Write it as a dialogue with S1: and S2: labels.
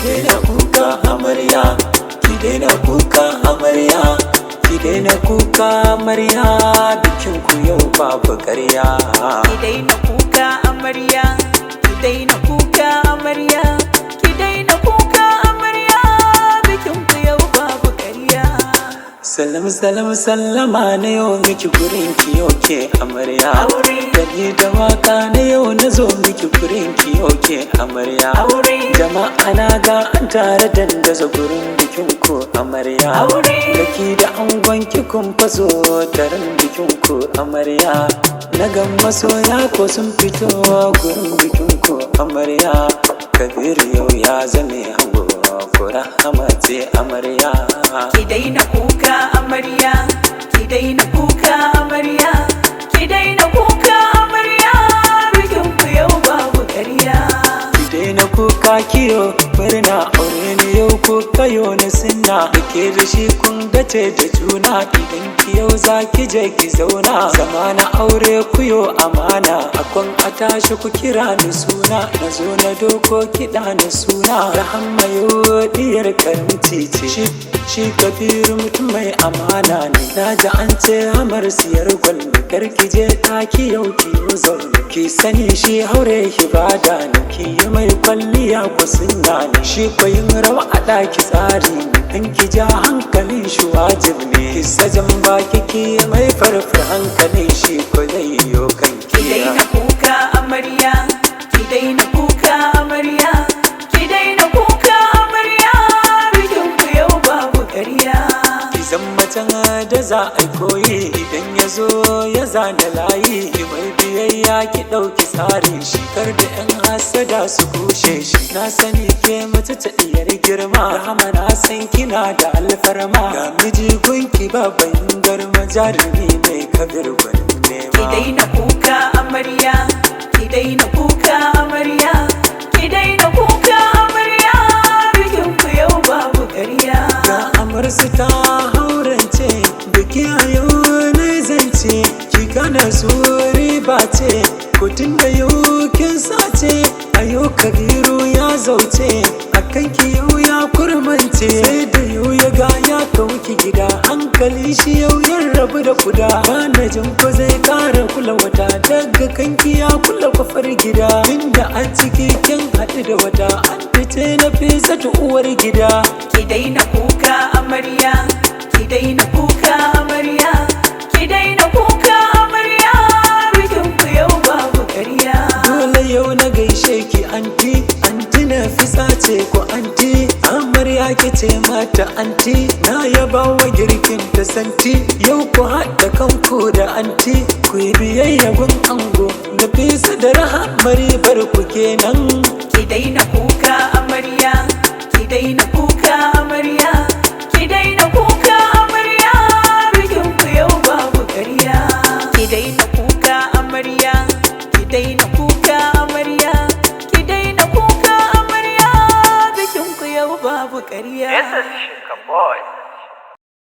S1: daina kuka amarya, ki daina kuka amarya, ki daina kuka amarya, bikin ku yau babu ƙarya.
S2: Ki daina kuka amarya, ki daina kuka amarya, ki daina kuka amarya, bikin ku yau babu ƙarya.
S1: Salam salam sallama na yau miki gurin ki yau ke amarya. Gani da waka na yau na zo miki gurin ki yau ke amarya. Jama'a na ga an tare dandaza gurin bikin ku amarya. Daki da angon ki kun faso taron bikin ku amarya. Na ga masoya ko sun fito gurin bikin ku amarya. Kabiru yau ya zame ango fura amace amarya.
S2: Ki daina kuka amarya, ki daina kuka amarya, ki daina kuka amarya, bikin ku yau babu ƙarya.
S1: Ki daina kuka kiyo murna aure ne yau ko kayo na sunna. Dake da shi kun dace da juna, idan ki yau za ki je ki zauna. Zama na aure ku yo amana, akon a tashi ku kira ni suna. Na zo na doko kiɗa na suna. Rahama yo diyar karimci ce, shi Kabiru mutum mai amana ne. Na ji an ce hamar siyar gwal ne, karki je ɗaki yau ki yo zaune. Ki sani shi haure ibada ne, ki yi mai kwalliya ku sunna ne. Shi kwayin rawa a ɗaki tsari ne, kan ki ja hankalin shi wajib ne. Ki sajan baki ki mai farfar hankalin shi ko zai yo kan
S2: ki daina kuka amarya, ki daina kuka amarya, ki daina kuka amarya, bikin ku yau babu ƙarya.
S1: Ki zan macen da za a koyi, idan ya zo ya zana layi. Ki mai biyayya ki ɗauki tsarin shi, kar da 'yan hasada su kushe shi. Na sani ke mace ta diyar girma, Rahama na san kina da alfarma. Ga miji gunki baban garma, jarumi mai Kabir gwanin nema.
S2: Ki daina kuka amarya, ki daina kuka amarya, ki daina kuka amarya, bikin ku yau babu ƙarya.
S1: Ga amarsu ta haurance, biki a yau na zance. Ki gana su riba ce, kutun da yau kin sace. A yau Kabiru ya zauce, a kan ki yau ya kurmance. Sai da yau ya ga ya kauki gida, hankali shi yau ya rabu da kuda. Bana jin ko zai kara kula wata, daga kanki ya kula kofar gida. Inda a ciki kin haɗu da wata, an fice na fesa ta uwar gida.
S2: Ki daina kuka amarya, ki daina kuka amarya, ki daina kuka amarya, bikin ku yau babu ƙarya.
S1: Dole yau na gaishe ki anti, anti na fisa ce ko anti. Amarya ki ce mata anti, na yaba wa girkin ta santi. Yau ku haɗa kanku da anti, ku yi biyayya gun ango. Da fisa da rahamari bar ku kenan.
S2: Ki daina kuka amarya, ki daina kuka amarya, ki daina kuka